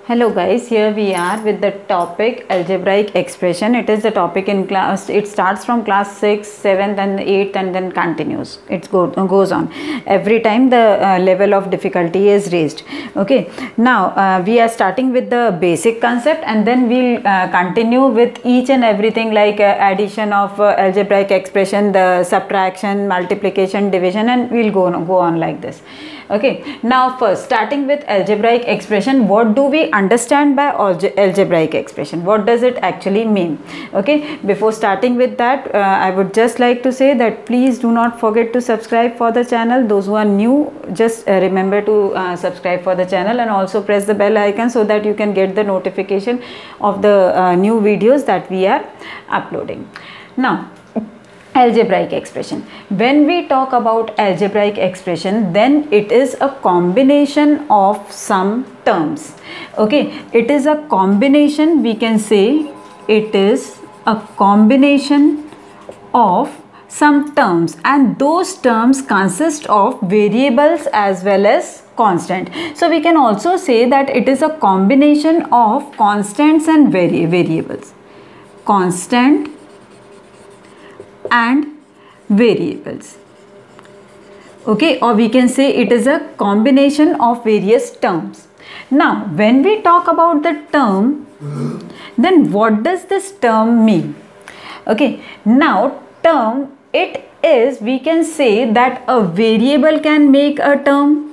Hello guys, here we are with the topic algebraic expression. It is the topic in class, it starts from class 6, 7th and 8th and then continues. It goes on. Every time the level of difficulty is raised. Okay, now we are starting with the basic concept and then we'll continue with each and everything like addition of algebraic expression, the subtraction, multiplication, division, and we'll go on like this. Okay, now first starting with algebraic expression, what do we understand by algebraic expression? What does it actually mean? Okay, before starting with that, I would just like to say that please do not forget to subscribe for the channel. Those who are new, just remember to subscribe for the channel and also press the bell icon so that you can get the notification of the new videos that we are uploading. Now, algebraic expression. When we talk about algebraic expression, then it is a combination of some terms. Okay, it is a combination, we can say it is a combination of some terms, and those terms consist of variables as well as constant. So we can also say that it is a combination of constants and variables. Constant and variables. Okay, or we can say it is a combination of various terms. Now when we talk about the term, then what does this term mean? Okay, now term, it is, we can say that a variable can make a term.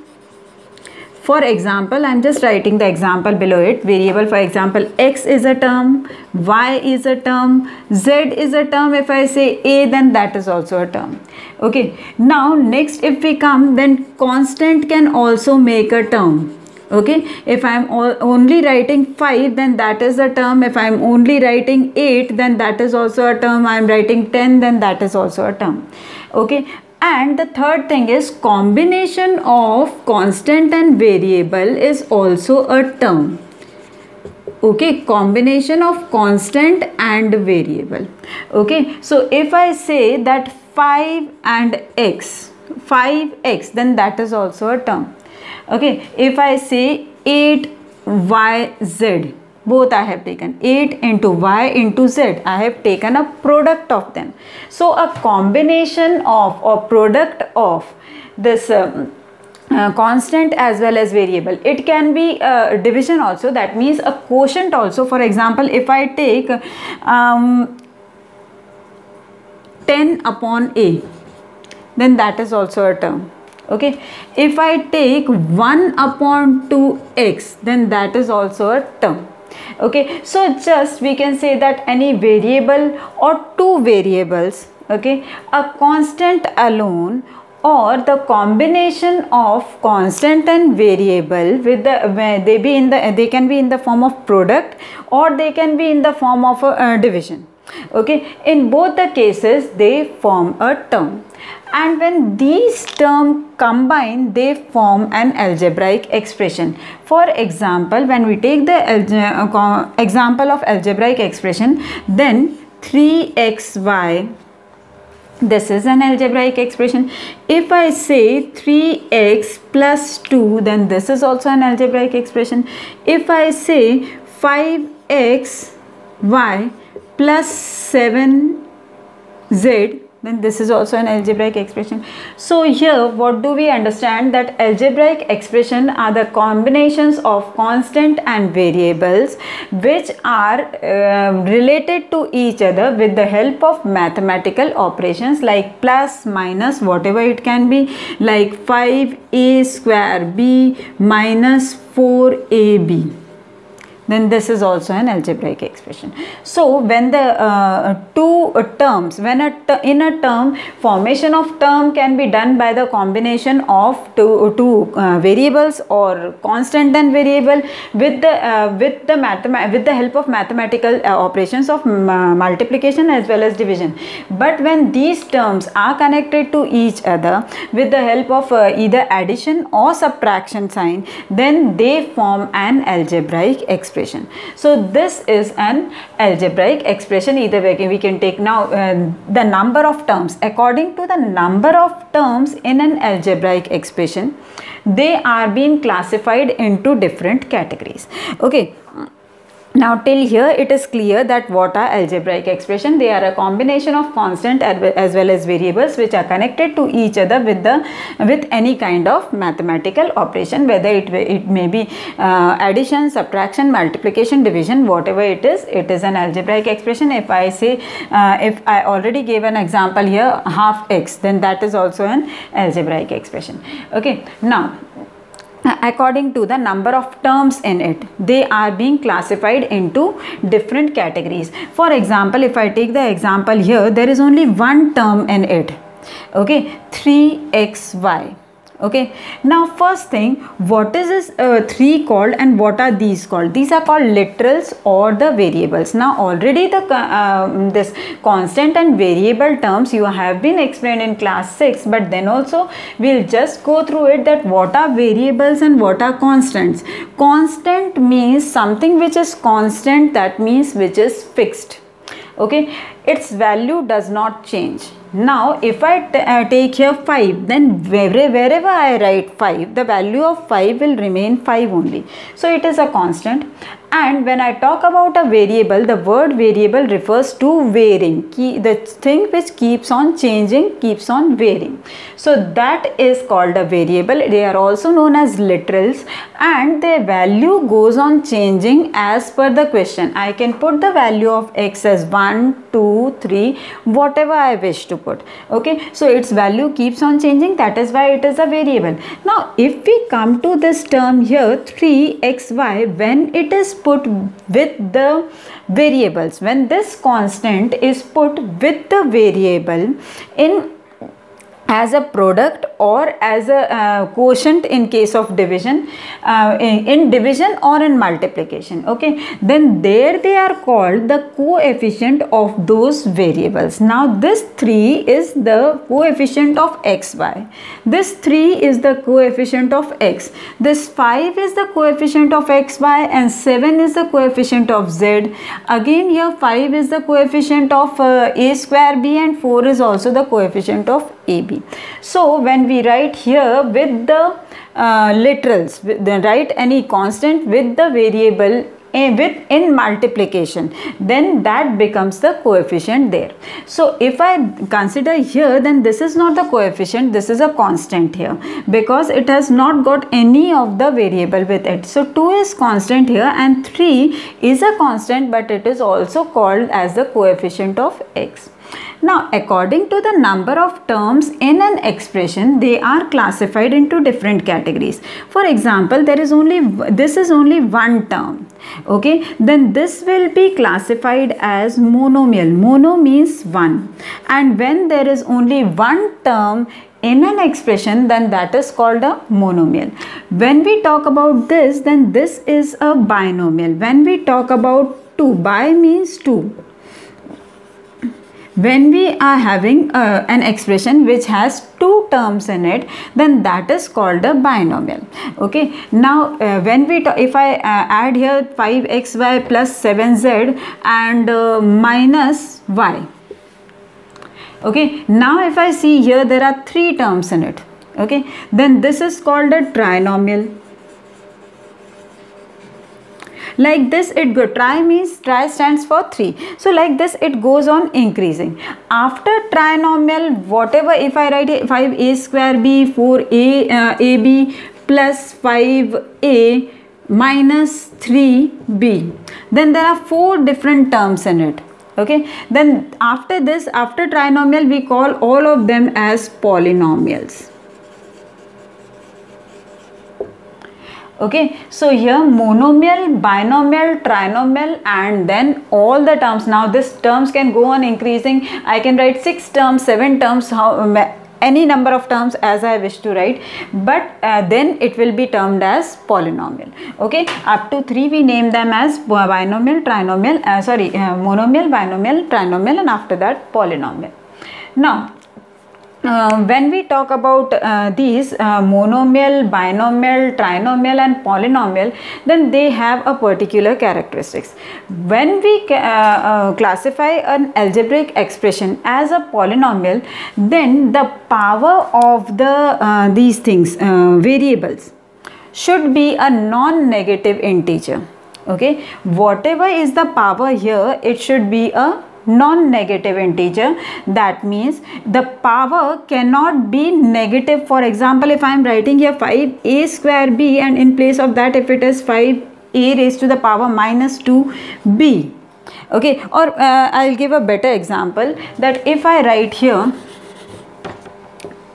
For example, I am just writing the example below it. Variable, for example, x is a term, y is a term, z is a term. If I say a, then that is also a term. Okay, now next if we come, then constant can also make a term. Okay, if I am only writing 5, then that is a term. If I am only writing 8, then that is also a term. I am writing 10, then that is also a term. Okay. And the third thing is combination of constant and variable is also a term. Okay, combination of constant and variable. Okay, so if I say that 5 and x, 5x, then that is also a term. Okay, if I say 8yz, both I have taken 8 into y into z, I have taken a product of them. So a combination of or product of this constant as well as variable. It can be division also, that means a quotient also. For example, if I take 10 upon a, then that is also a term. Okay, if I take 1 upon 2x, then that is also a term. Okay, so just we can say that any variable or two variables, okay, a constant alone or the combination of constant and variable with they can be in the form of product or they can be in the form of a division. Okay, in both the cases they form a term, and when these terms combine, they form an algebraic expression. For example, when we take the example of algebraic expression, then 3xy, this is an algebraic expression. If I say 3x plus 2, then this is also an algebraic expression. If I say 5xy plus 7z, then this is also an algebraic expression. So here what do we understand? That algebraic expression are the combinations of constant and variables which are related to each other with the help of mathematical operations like plus, minus, whatever it can be, like 5a square b minus 4ab. Then this is also an algebraic expression. So when the two terms, when in a term, formation of term can be done by the combination of two variables or constant and variable with the help of mathematical operations of multiplication as well as division. But when these terms are connected to each other with the help of either addition or subtraction sign, then they form an algebraic expression. expression. So this is an algebraic expression. Either way we can take now the number of terms. According to the number of terms in an algebraic expression, they are being classified into different categories. Okay. Now till here it is clear that what are algebraic expression. They are a combination of constant as well as variables which are connected to each other with any kind of mathematical operation, whether it may be addition, subtraction, multiplication, division, whatever it is an algebraic expression. If I say if I already gave an example here, half x, then that is also an algebraic expression. Okay. Now according to the number of terms in it, they are being classified into different categories. For example, if I take the example here, there is only one term in it. Okay, 3xy. Okay, now first thing, what is this 3 called and what are these called? These are called literals or the variables. Now already the this constant and variable terms you have been explained in class 6, but then also we'll just go through it, that what are variables and what are constants. Constant means something which is constant, that means which is fixed. Okay, its value does not change. Now if I take here 5, then wherever I write 5, the value of 5 will remain 5 only. So it is a constant. And when I talk about a variable, the word variable refers to varying, the thing which keeps on changing, keeps on varying. So that is called a variable. They are also known as literals, and their value goes on changing as per the question. I can put the value of x as 1, 2, 3, whatever I wish to put. Okay, so its value keeps on changing, that is why it is a variable. Now if we come to this term here, 3xy, when it is put with the variables, when this constant is put with the variable in as a product or as a quotient in case of division, in division or in multiplication, okay, then there they are called the coefficient of those variables. Now this 3 is the coefficient of xy, this 3 is the coefficient of x, this 5 is the coefficient of xy, and 7 is the coefficient of z. Again here 5 is the coefficient of a square b, and 4 is also the coefficient of ab. So when we write here with the literals, write any constant with the variable in multiplication, then that becomes the coefficient there. So if I consider here, then this is not the coefficient, this is a constant here, because it has not got any of the variable with it. So 2 is constant here and 3 is a constant, but it is also called as the coefficient of x. Now according to the number of terms in an expression, they are classified into different categories. For example, this is only one term. Okay, then this will be classified as monomial. Mono means one, and when there is only one term in an expression, then that is called a monomial. When we talk about this, then this is a binomial. When we talk about 2, bi means 2. When we are having an expression which has 2 terms in it, then that is called a binomial. Okay, now when we if I add here 5xy plus 7z and minus y. Okay, now if I see here there are 3 terms in it. Okay, then this is called a trinomial. Like this it goes, tri stands for 3. So like this it goes on increasing. After trinomial, whatever, if I write 5a square b, 4a ab plus 5a minus 3b, then there are 4 different terms in it. Okay, then after this, after trinomial, we call all of them as polynomials. Okay, so here monomial, binomial, trinomial, and then all the terms. Now this terms can go on increasing. I can write 6 terms, 7 terms, any number of terms as I wish to write, but then it will be termed as polynomial. Okay, up to 3 we name them as binomial, trinomial, monomial, binomial, trinomial, and after that polynomial. Now when we talk about these monomial, binomial, trinomial and polynomial, then they have a particular characteristics. When we classify an algebraic expression as a polynomial, then the power of the these things, variables, should be a non-negative integer. Okay, whatever is the power here, it should be a non-negative integer. That means the power cannot be negative. For example, if I am writing here 5a square b, and in place of that, if it is 5a raised to the power minus 2b. Okay, or I'll give a better example, that if I write here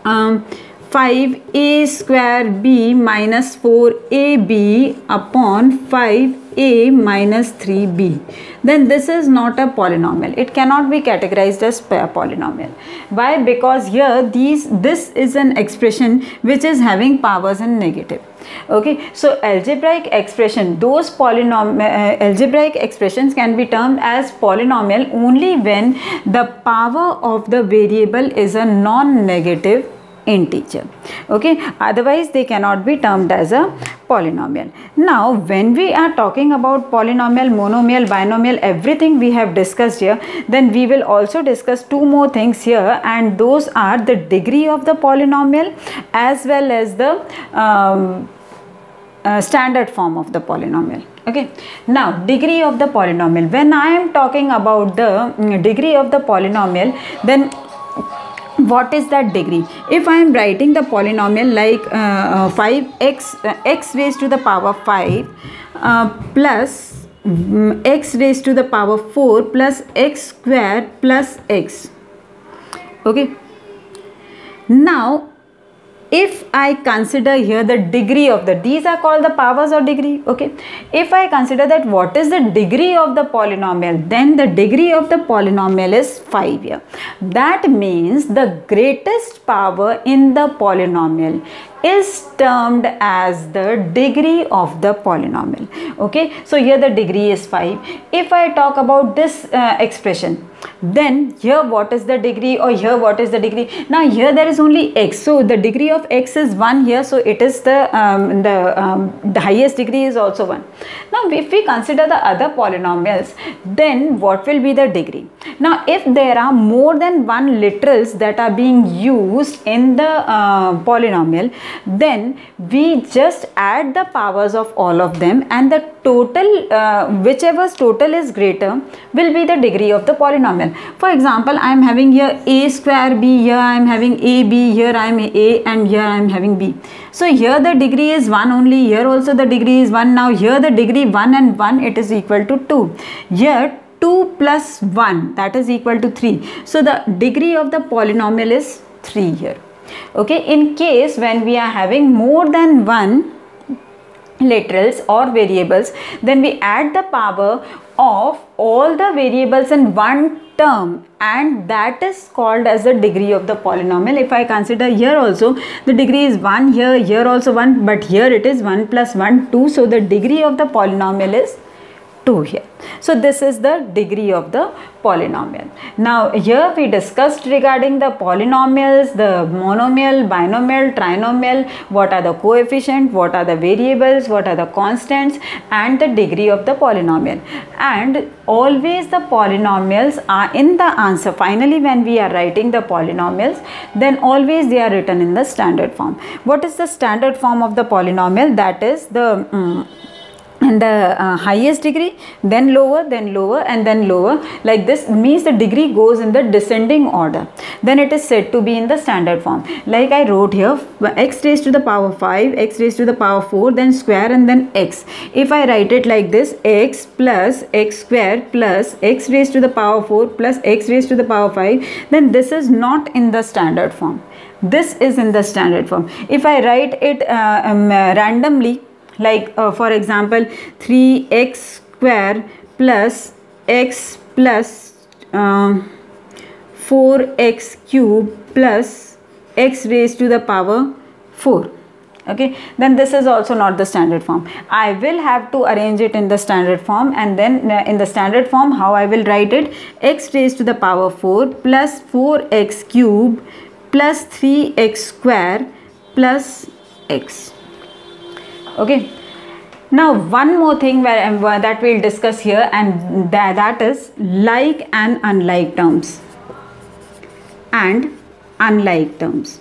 5a square b minus 4ab upon 5a minus 3b, then this is not a polynomial. It cannot be categorized as polynomial. Why? Because here this is an expression which is having powers in negative. Okay, so algebraic expression, those algebraic expressions can be termed as polynomial only when the power of the variable is a non-negative integer. Okay, otherwise they cannot be termed as a polynomial. Now when we are talking about polynomial, monomial, binomial, everything we have discussed here, then we will also discuss two more things here, and those are the degree of the polynomial as well as the standard form of the polynomial. Okay, now degree of the polynomial. When I am talking about the degree of the polynomial, then what is that degree? If I am writing the polynomial like 5x x raised to the power 5 plus x raised to the power 4 plus x square plus x. Okay, now if I consider here the degree of these are called the powers or degree. Okay, if I consider that what is the degree of the polynomial, then the degree of the polynomial is 5 here. That means the greatest power in the polynomial is termed as the degree of the polynomial. Okay, so here the degree is 5. If I talk about this expression, then here what is the degree, or here what is the degree? Now here there is only x, so the degree of x is 1 here, so it is the highest degree is also 1. Now if we consider the other polynomials, then what will be the degree? Now if there are more than one literals that are being used in the polynomial, then we just add the powers of all of them, and the total, whichever total is greater, will be the degree of the polynomial. For example, I am having here a square b, here I am having ab, here I am a, and here I am having b. So here the degree is 1 only, here also the degree is 1. Now here the degree 1 and 1, it is equal to 2. Here 2 plus 1, that is equal to 3. So the degree of the polynomial is 3 here. Okay, in case when we are having more than one literals or variables, then we add the power of all the variables in one term, and that is called as the degree of the polynomial. If I consider here also the degree is 1, here also 1, but here it is 1 plus 1, 2. So the degree of the polynomial is 2 here. So this is the degree of the polynomial. Now here we discussed regarding the polynomials, the monomial, binomial, trinomial, what are the coefficients, what are the variables, what are the constants, and the degree of the polynomial. And always the polynomials are in the answer. Finally, when we are writing the polynomials, then always they are written in the standard form. What is the standard form of the polynomial? That is the highest degree, then lower, and then lower. Like this means the degree goes in the descending order. Then it is said to be in the standard form. Like I wrote here, x raised to the power 5, x raised to the power 4, then square, and then x. If I write it like this, x plus x square plus x raised to the power 4 plus x raised to the power 5, then this is not in the standard form. This is in the standard form. If I write it randomly, like for example 3x square plus x plus 4x cube plus x raised to the power 4. Okay, then this is also not the standard form. I will have to arrange it in the standard form, and then in the standard form how I will write it: x raised to the power 4 plus 4x cube plus 3x square plus x. Okay. Now one more thing that we'll discuss here, and that is like and unlike terms. And unlike terms.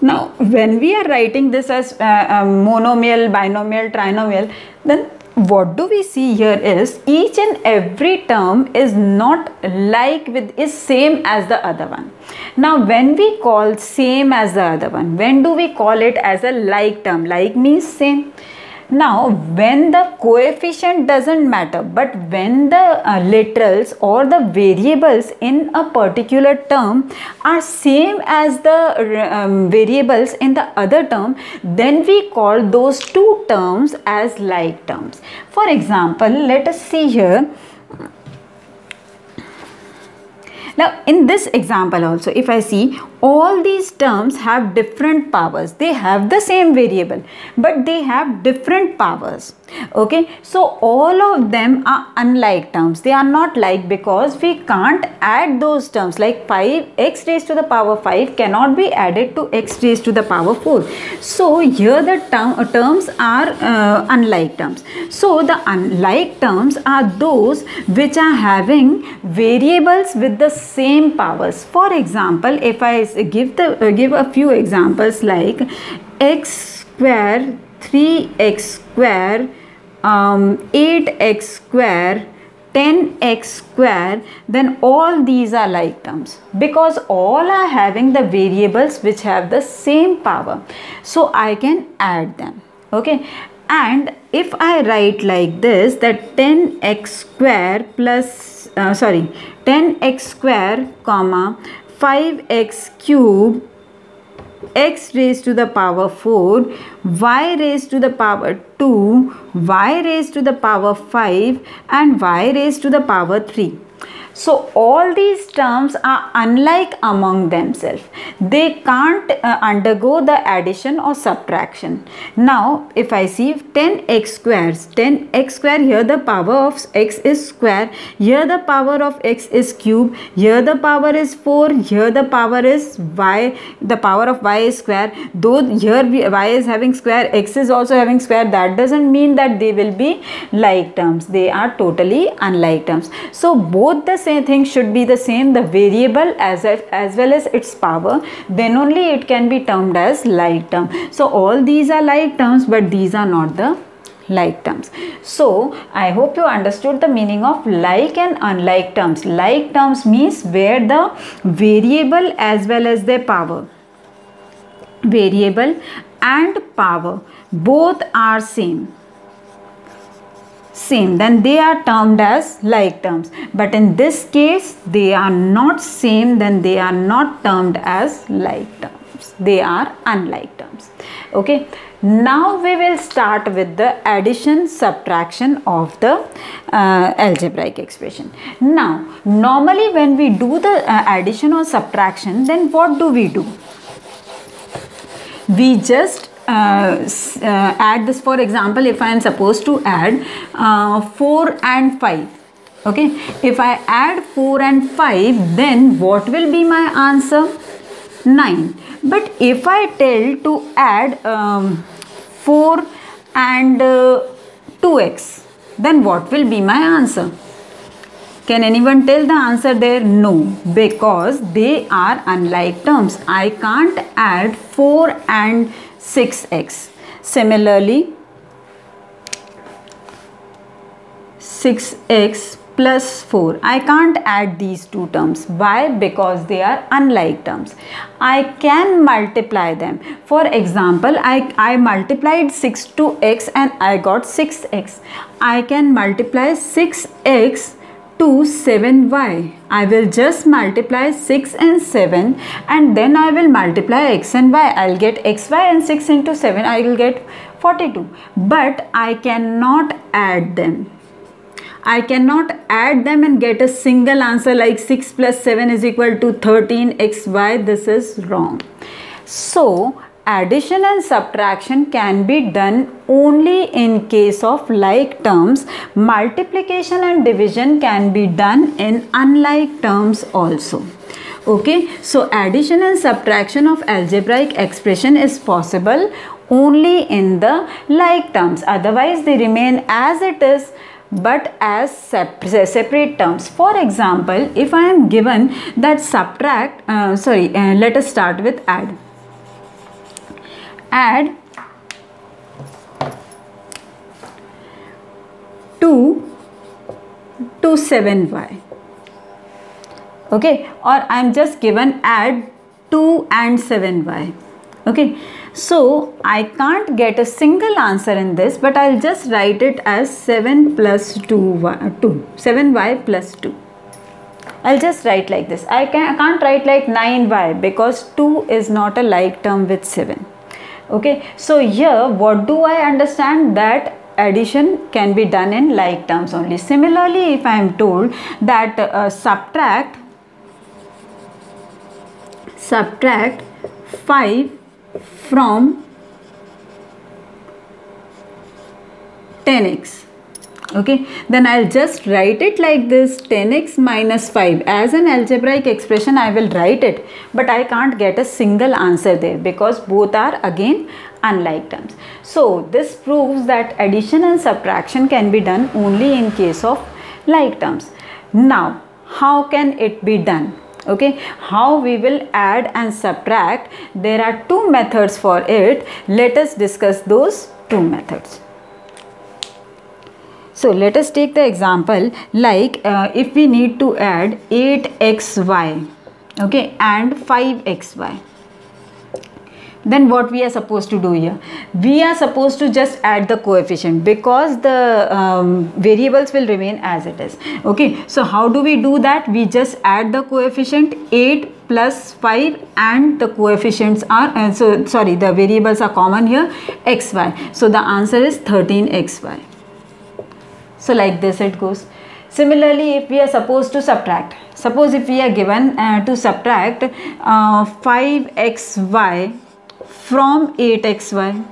Now when we are writing this as monomial, binomial, trinomial, then what do we see here is each and every term is not like is same as the other one. Now when we call same as the other one, when do we call it as a like term? Like means same. Now when the coefficient doesn't matter, but when the literals or the variables in a particular term are same as the variables in the other term, then we call those two terms as like terms. For example, let us see here. Now in this example also, if I see, all these terms have different powers. They have the same variable, but they have different powers. Okay, so all of them are unlike terms. They are not like because we can't add those terms. Like 5x raised to the power 5 cannot be added to x raised to the power 4. So here the terms are unlike terms. So the unlike terms are those which are having variables with the same powers. For example, if I give a few examples like x square, 3x square, 8x square, 10x square, then all these are like terms because all are having the variables which have the same power. So I can add them. Okay, and if I write like this, that 10x square plus 10x square comma 5x cube, x raised to the power 4, y raised to the power 2, y raised to the power 5 and y raised to the power 3. So all these terms are unlike among themselves. They can't undergo the addition or subtraction. Now if I see 10x squares, 10x square, here the power of x is square, here the power of x is cube, here the power is 4, here the power is y, the power of y is square. Though here y is having square, x is also having square, that doesn't mean that they will be like terms. They are totally unlike terms. So both the same thing should be the same, the variable as well as its power, then only it can be termed as like term. So all these are like terms, but these are not the like terms. So I hope you understood the meaning of like and unlike terms. Like terms means where the variable as well as their power, variable and power both are same, then they are termed as like terms. But in this case they are not same, then they are not termed as like terms. They are unlike terms. Okay, now we will start with the addition subtraction of the algebraic expression. Now normally when we do the addition or subtraction, then what do? We just add this. For example, if I am supposed to add 4 and 5, okay, if I add 4 and 5, then what will be my answer? 9. But if I tell to add 4 and 2x, then what will be my answer? Can anyone tell the answer there? No, because they are unlike terms. I can't add 4 and 6x. Similarly, 6x plus 4. I can't add these two terms. Why? Because they are unlike terms. I can multiply them. For example, I multiplied 6 to x and I got 6x. I can multiply 6x to 7y. I will just multiply 6 and 7 and then I will multiply x and y. I will get xy and 6 into 7 I will get 42. But I cannot add them. I cannot add them and get a single answer like 6 plus 7 is equal to 13xy. This is wrong. So addition and subtraction can be done only in case of like terms. Multiplication and division can be done in unlike terms also. Okay, so addition and subtraction of algebraic expression is possible only in the like terms, otherwise they remain as it is but as separate terms. For example, if I am given that subtract, let us start with add. Add 2 to 7y. Okay, or I am just given add 2 and 7y. Okay, so I can't get a single answer in this, but I'll just write it as 7 plus 7y plus 2. I'll just write like this. I can't write like 9y because 2 is not a like term with 7. Okay, so here what do I understand? That addition can be done in like terms only. Similarly, if I am told that subtract 5 from 10x, okay, then I'll just write it like this, 10x minus 5. As an algebraic expression I will write it, but I can't get a single answer there because both are again unlike terms. So this proves that addition and subtraction can be done only in case of like terms. Now how can it be done? Okay, how we will add and subtract? There are two methods for it. Let us discuss those two methods. So let us take the example like if we need to add 8xy, okay, and 5xy, then what we are supposed to do here? We are supposed to just add the coefficient because the variables will remain as it is. Okay, so how do we do that? We just add the coefficient 8 plus 5 and the coefficients are the variables are common here, xy. So the answer is 13xy. So like this it goes. Similarly, if we are supposed to subtract, suppose if we are given to subtract 5xy from 8xy.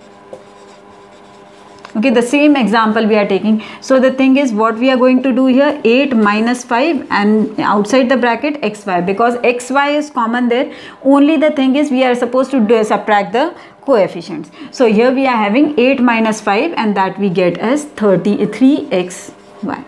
Okay, the same example we are taking. So the thing is, what we are going to do here, 8 minus 5 and outside the bracket xy, because xy is common there. Only the thing is we are supposed to subtract the coefficients. So here we are having 8 minus 5 and that we get as 33xy.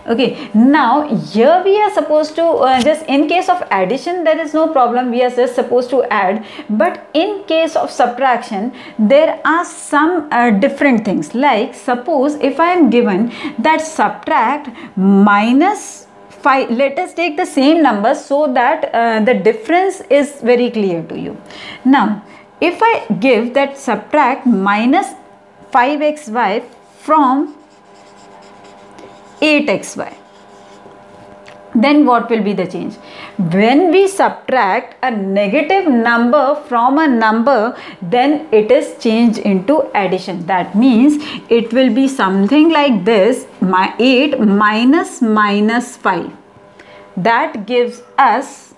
Okay, now here we are supposed to just in case of addition there is no problem, we are just supposed to add, but in case of subtraction there are some different things. Like suppose if I am given that subtract minus 5, let us take the same number so that the difference is very clear to you. Now if I give that subtract minus 5xy from 8xy, then what will be the change? When we subtract a negative number from a number, then it is changed into addition. That means it will be something like this, 8 minus 5. That gives us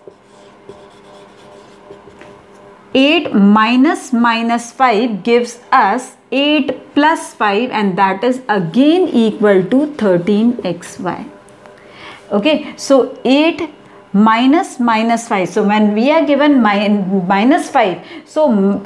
8 minus 5 gives us 8 plus 5 and that is again equal to 13xy. Okay, so 8 minus 5. So when we are given minus 5, so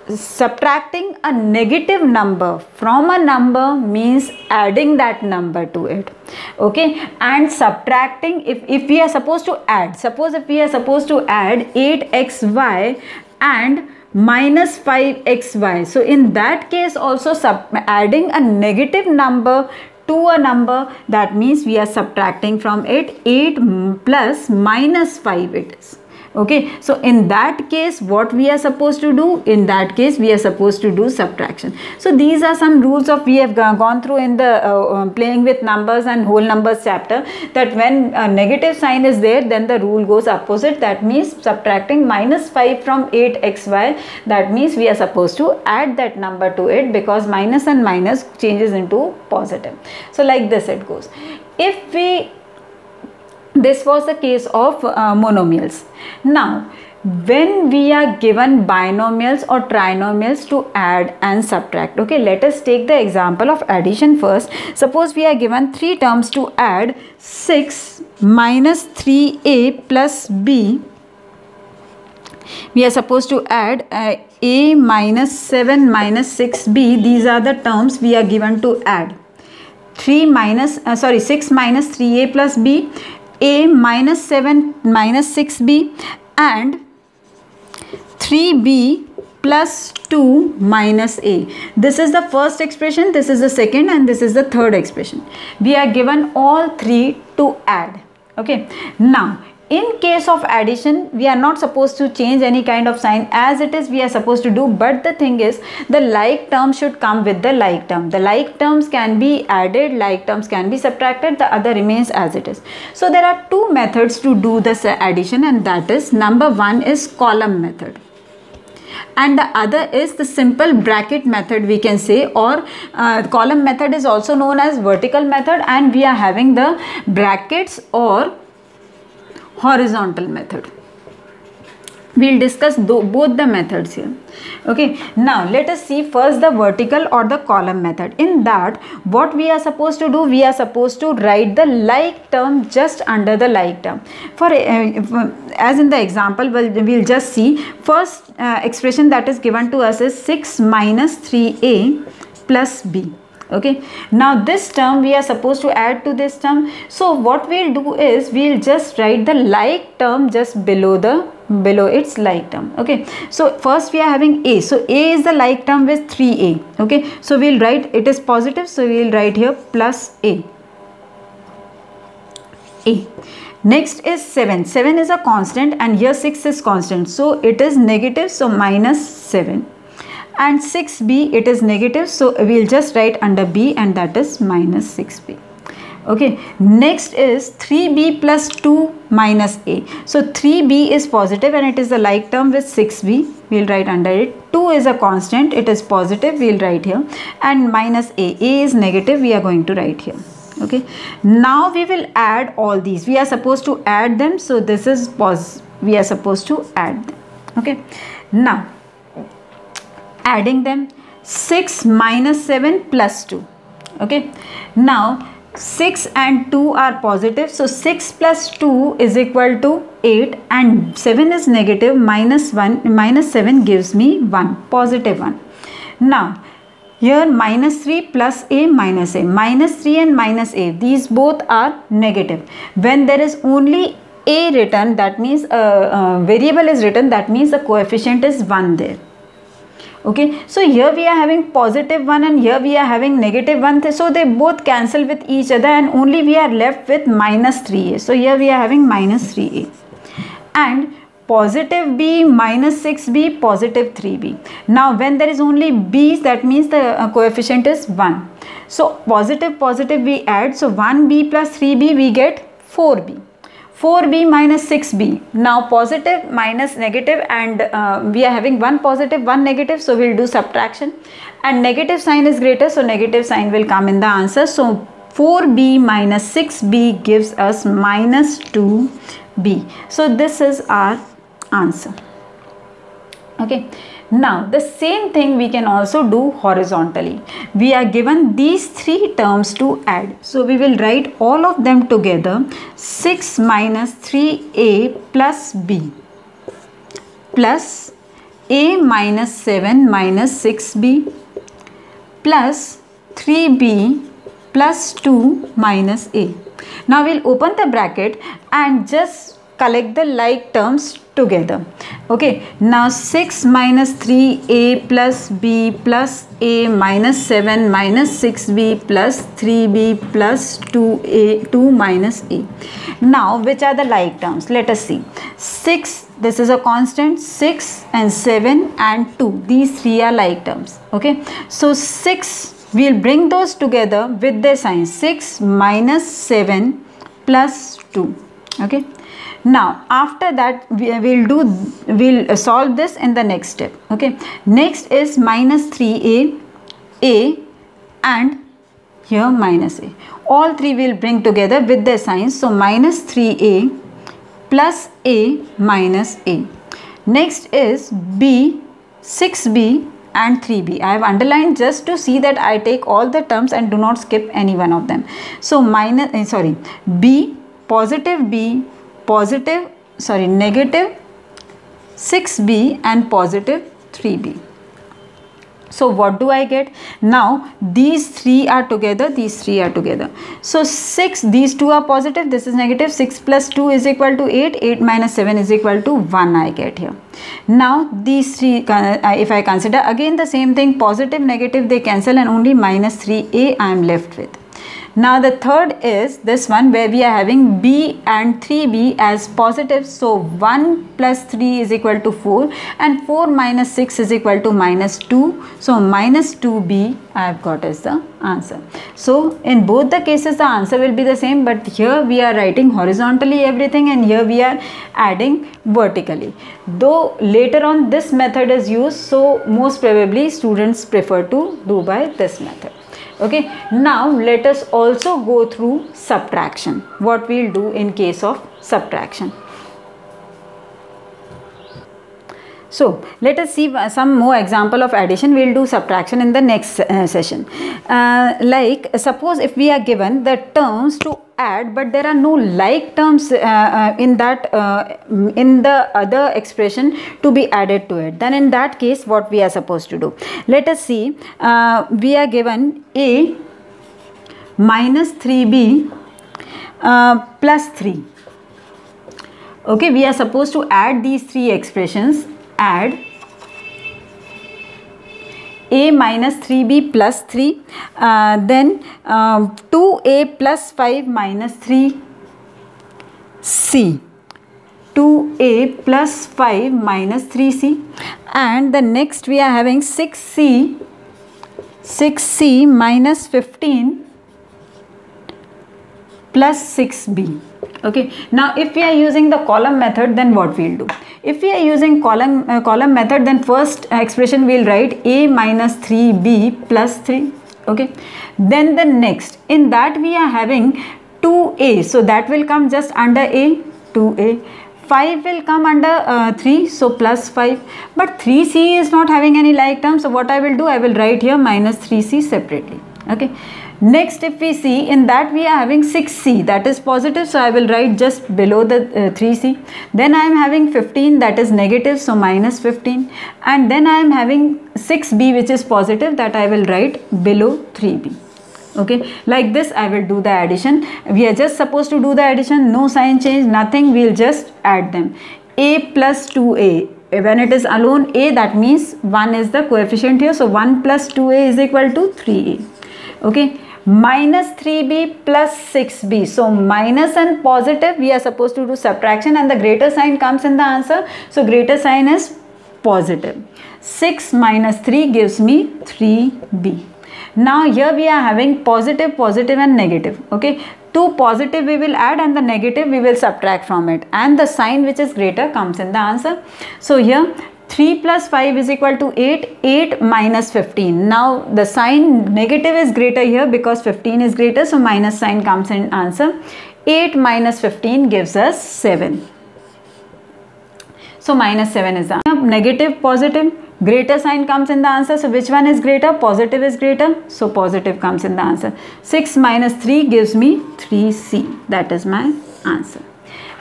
subtracting a negative number from a number means adding that number to it. Okay, and subtracting, if we are supposed to add, suppose if we are supposed to add 8xy and minus 5xy, so in that case also adding a negative number to a number, that means we are subtracting from it 8 plus minus 5 it is. Okay, so in that case what we are supposed to do? In that case we are supposed to do subtraction. So these are some rules of we have gone through in the playing with numbers and whole numbers chapter, that when a negative sign is there then the rule goes opposite. That means subtracting minus 5 from 8xy, that means we are supposed to add that number to it because minus and minus changes into positive. So like this it goes. If we This was the case of monomials. Now, when we are given binomials or trinomials to add and subtract, okay, let us take the example of addition first. Suppose we are given three terms to add, 6 minus 3a plus b We are supposed to add a minus 7 minus 6b. These are the terms we are given to add. 6 minus 3a plus b, a minus 7 minus 6b, and 3b plus 2 minus a. This is the first expression, this is the second, and this is the third expression. We are given all three to add. Okay. Now, in case of addition, we are not supposed to change any kind of sign. As it is, we are supposed to do, but the thing is, the like term should come with the like term. The like terms can be added, like terms can be subtracted, the other remains as it is. So there are two methods to do this addition, and that is, number one is column method, and the other is the simple bracket method, we can say, or column method is also known as vertical method, and we are having the brackets or horizontal method. We'll discuss both the methods here. Okay, now let us see first the vertical or the column method. In that, what we are supposed to do, we are supposed to write the like term just under the like term. For as in the example, we'll just see first expression that is given to us is 6 minus 3a plus b. Okay, now this term we are supposed to add to this term. So what we'll do is, we'll just write the like term just below its like term. Okay, so first we are having a, so a is the like term with 3a. Okay, so we'll write, it is positive, so we'll write here plus a. Next is 7 is a constant, and here 6 is constant, so it is negative, so minus 7. And 6b, it is negative, so we'll just write under b, and that is minus 6b. Okay, next is 3b plus 2 minus a. So 3b is positive and it is a like term with 6b. We'll write under it. 2 is a constant, it is positive, we'll write here. And minus a is negative, we are going to write here. Okay, now we will add all these. We are supposed to add them, so this is we are supposed to add them. Okay, now adding them, 6 minus 7 plus 2. Okay, now 6 and 2 are positive, so 6 plus 2 is equal to 8, and 7 is negative, minus 7 gives me 1, positive 1. Now here minus 3 plus a, minus 3 and minus a, these both are negative. When there is only a written, that means a variable is written, that means the coefficient is 1 there. Okay, so here we are having positive 1 and here we are having negative 1, so they both cancel with each other and only we are left with minus 3a. So here we are having minus 3a, and positive b minus 6b, positive 3b. Now when there is only b's, that means the coefficient is 1. So positive we add, so 1b plus 3b we get 4b. 4b minus 6b. Now positive minus negative, and we are having one positive, one negative, so we'll do subtraction, and negative sign is greater, so negative sign will come in the answer. So 4b minus 6b gives us minus 2b. So this is our answer. Okay, now the same thing we can also do horizontally. We are given these three terms to add, so we will write all of them together. 6 minus 3a plus b plus a minus 7 minus 6b plus 3b plus 2 minus a. Now we'll open the bracket and just collect the like terms together. Okay, now 6 minus 3a plus b plus a minus 7 minus 6b plus 3b plus 2 minus a. Now which are the like terms? Let us see. 6, this is a constant, 6 and 7 and 2, these three are like terms. Okay, so 6, we will bring those together with their sign. 6 minus 7 plus 2. Okay, now after that we'll solve this in the next step. Okay, next is minus 3a, a, and here minus a. All three will bring together with their signs. So minus 3a plus a minus a. Next is b, 6b and 3b. I have underlined just to see that I take all the terms and do not skip any one of them. So b, positive b, negative 6b and positive 3b. So what do I get? Now these three are together, these three are together. So 6, these two are positive, this is negative. 6 plus 2 is equal to 8. 8 minus 7 is equal to 1 I get here. Now these three, if I consider again the same thing, positive, negative, they cancel and only minus 3a I am left with. Now the third is this one where we are having b and 3b as positive. So 1 plus 3 is equal to 4 and 4 minus 6 is equal to minus 2. So minus 2b I have got as the answer. So in both the cases the answer will be the same, but here we are writing horizontally everything and here we are adding vertically. Though later on this method is used, so most probably students prefer to do by this method. Okay, now let us also go through subtraction. What we'll do in case of subtraction. So let us see some more example of addition. We'll do subtraction in the next session. Like suppose if we are given the terms to add, but there are no like terms in the other expression to be added to it, then in that case what we are supposed to do? Let us see. We are given a minus 3b plus 3. Okay, we are supposed to add these three expressions. Add a minus 3b plus 3, then 2a plus 5 minus 3c, 2a plus 5 minus 3c, and the next we are having 6c minus 15 plus 6b. Okay, now if we are using the column method, then what we'll do? If we are using column method, then first expression we'll write a minus 3b plus 3. Okay, then the next, in that we are having 2a, so that will come just under a, 2a. 5 will come under 3, so plus 5, but 3c is not having any like term, so what I will do, I will write here minus 3c separately. Okay, next if we see, in that we are having 6c, that is positive, so I will write just below the 3c. Then I am having 15, that is negative, so minus 15, and then I am having 6b which is positive, that I will write below 3b. Okay, like this I will do the addition. We are just supposed to do the addition, no sign change, nothing, we will just add them. A plus 2a, when it is alone a, that means 1 is the coefficient here, so 1 plus 2a is equal to 3a. Okay, minus 3b plus 6b, so minus and positive we are supposed to do subtraction and the greater sign comes in the answer, so greater sign is positive. 6 minus 3 gives me 3b. Now here we are having positive, positive and negative. Okay, 2 positive we will add and the negative we will subtract from it, and the sign which is greater comes in the answer. So here 3 plus 5 is equal to 8, 8 minus 15. Now the sign negative is greater here because 15 is greater, so minus sign comes in answer. 8 minus 15 gives us 7. So minus 7 is the answer. Negative, positive, greater sign comes in the answer. So which one is greater? Positive is greater, so positive comes in the answer. 6 minus 3 gives me 3c. That is my answer.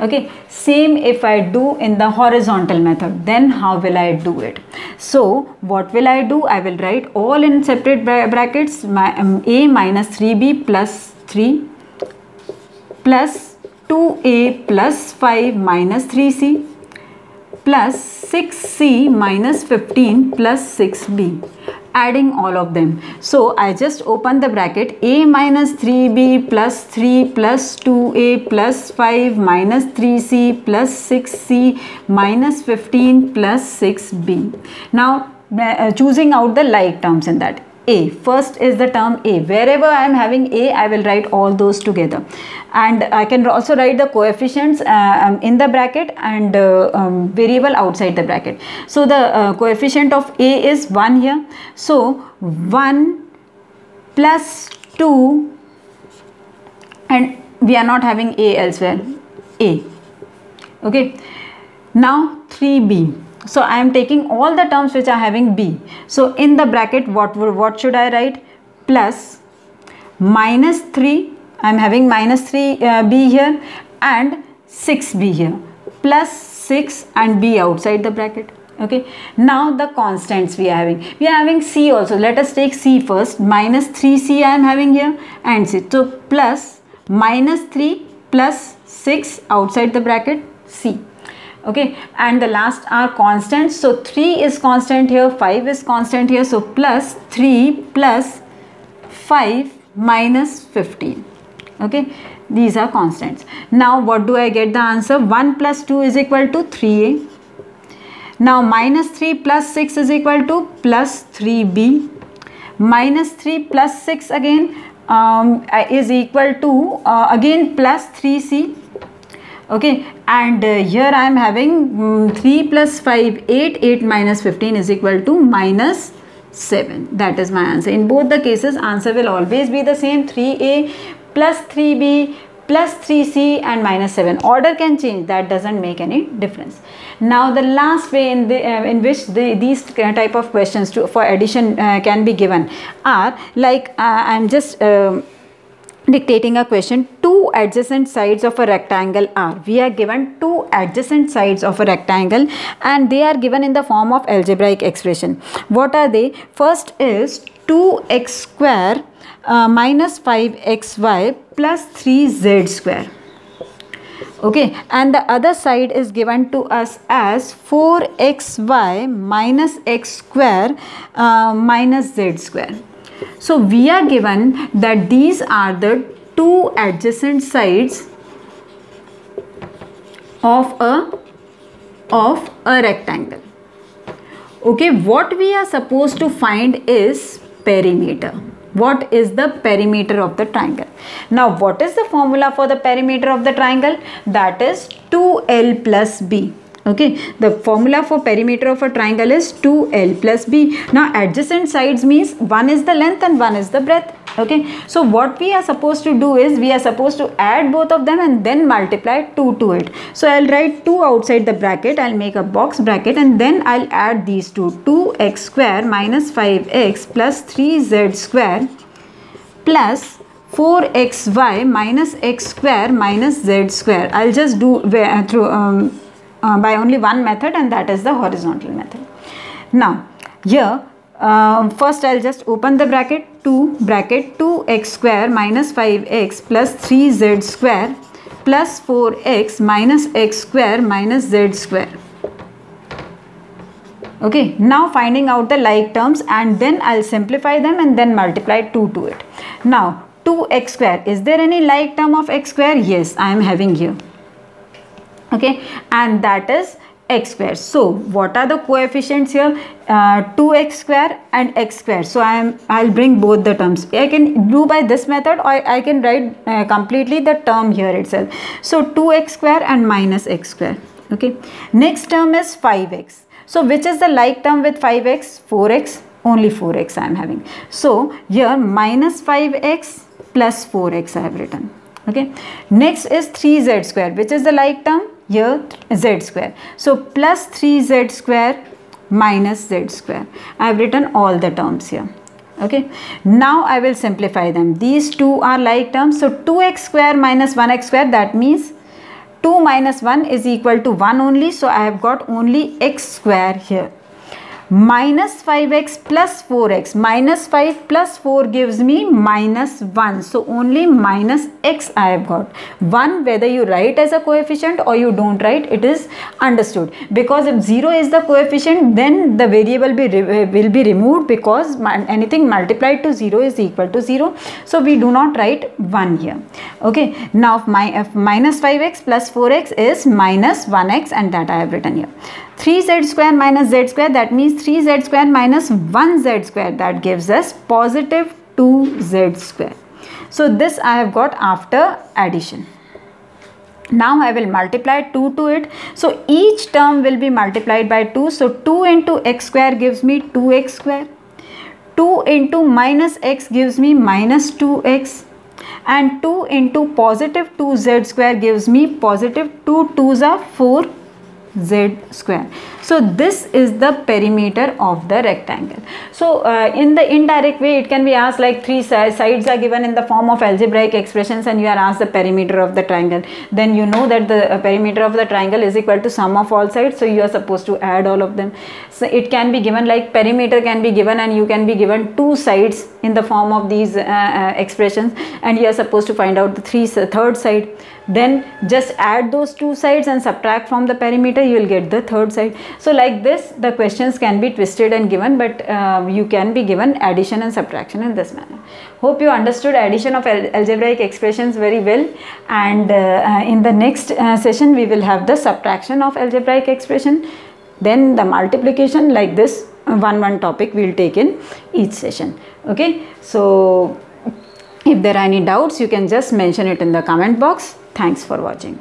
Okay, same if I do in the horizontal method, then how will I do it? So what will I do? I will write all in separate brackets, my a minus 3b plus 3 plus 2a plus 5 minus 3c plus 6c minus 15 plus 6b, adding all of them. So I just open the bracket, a minus 3b plus 3 plus 2a plus 5 minus 3c plus 6c minus 15 plus 6b. Now choosing out the like terms in that. A, first is the term a. Wherever I am having a, I will write all those together, and I can also write the coefficients in the bracket and variable outside the bracket. So the coefficient of a is 1 here, so 1 plus 2, and we are not having a elsewhere, a. Okay, now 3b. So I am taking all the terms which are having b. So in the bracket what should I write? Plus minus 3, I am having minus 3b here, and 6b here, plus 6 and b outside the bracket. Okay, now the constants we are having c also. Let us take c first. Minus 3c I am having here, and c. So plus minus 3 plus 6 outside the bracket c. Okay, and the last are constants. So 3 is constant here, 5 is constant here. So plus 3 plus 5 minus 15. Okay, these are constants. Now what do I get the answer? 1 plus 2 is equal to 3a. Now minus 3 plus 6 is equal to plus 3b. Minus 3 plus 6 again is equal to again plus 3c. Okay, and here I am having 3 plus 5, 8. 8 minus 15 is equal to minus 7. That is my answer. In both the cases, answer will always be the same. 3a plus 3b plus 3c and minus 7. Order can change. That doesn't make any difference. Now the last way in which these type of questions for addition can be given are like I am just dictating a question. Two adjacent sides of a rectangle are. We are given two adjacent sides of a rectangle and they are given in the form of algebraic expression. What are they? First is 2x square minus 5xy plus 3z square. Okay, and the other side is given to us as 4xy minus x square minus z square. So we are given that these are the two adjacent sides of a rectangle. Okay, what we are supposed to find is perimeter. What is the perimeter of the triangle? Now what is the formula for the perimeter of the triangle? That is 2l plus b. Okay, the formula for perimeter of a triangle is 2l plus b. Now adjacent sides means one is the length and one is the breadth. Okay, so what we are supposed to do is we are supposed to add both of them and then multiply 2 to it. So I'll write 2 outside the bracket. I'll make a box bracket and then I'll add these two. 2x square minus 5x plus 3z square plus 4xy minus x square minus z square. I'll just do through by only one method, and that is the horizontal method. Now here first I'll just open the bracket. 2x square minus 5x plus 3z square plus 4x minus x square minus z square. Okay, now finding out the like terms and then I'll simplify them and then multiply 2 to it. Now 2x square, is there any like term of x square? Yes, I am having here. Okay, and that is x square. So what are the coefficients here? 2x square and x square. So I'll bring both the terms. I can do by this method or I can write completely the term here itself. So 2x square and minus x square. Okay, next term is 5x. So which is the like term with 5x? 4x. Only 4x I am having. So here minus 5x plus 4x I have written. Okay, next is 3z square. Which is the like term? Here z square. So plus 3z square minus z square. I have written all the terms here. Okay, now I will simplify them. These two are like terms. So 2x square minus 1x square, that means 2 minus 1 is equal to 1 only. So I have got only x square here. Minus 5x plus 4x. Minus 5 plus 4 gives me minus 1. So only minus x I have got. 1, whether you write as a coefficient or you don't write, it is understood. Because if 0 is the coefficient, then the variable will be removed, because anything multiplied to 0 is equal to 0. So we do not write 1 here. Okay, now minus 5x plus 4x is minus 1x, and that I have written here. 3z square minus z square, that means 3z square minus 1z square, that gives us positive 2z square. So this I have got after addition. Now I will multiply 2 to it. So each term will be multiplied by 2. So 2 into x square gives me 2x square. 2 into minus x gives me minus 2x. And 2 into positive 2z square gives me positive 2 2s are 4 z square. So this is the perimeter of the rectangle. So in the indirect way, it can be asked like three sides are given in the form of algebraic expressions and you are asked the perimeter of the triangle. Then you know that the perimeter of the triangle is equal to sum of all sides, so you are supposed to add all of them. So it can be given like perimeter can be given and you can be given two sides in the form of these expressions, and you are supposed to find out the third side. Then just add those two sides and subtract from the perimeter, you will get the third side. So like this the questions can be twisted and given, but you can be given addition and subtraction in this manner. Hope you understood addition of algebraic expressions very well, and in the next session we will have the subtraction of algebraic expression, then the multiplication. Like this one topic we will take in each session. Okay, so if there are any doubts you can just mention it in the comment box. Thanks for watching.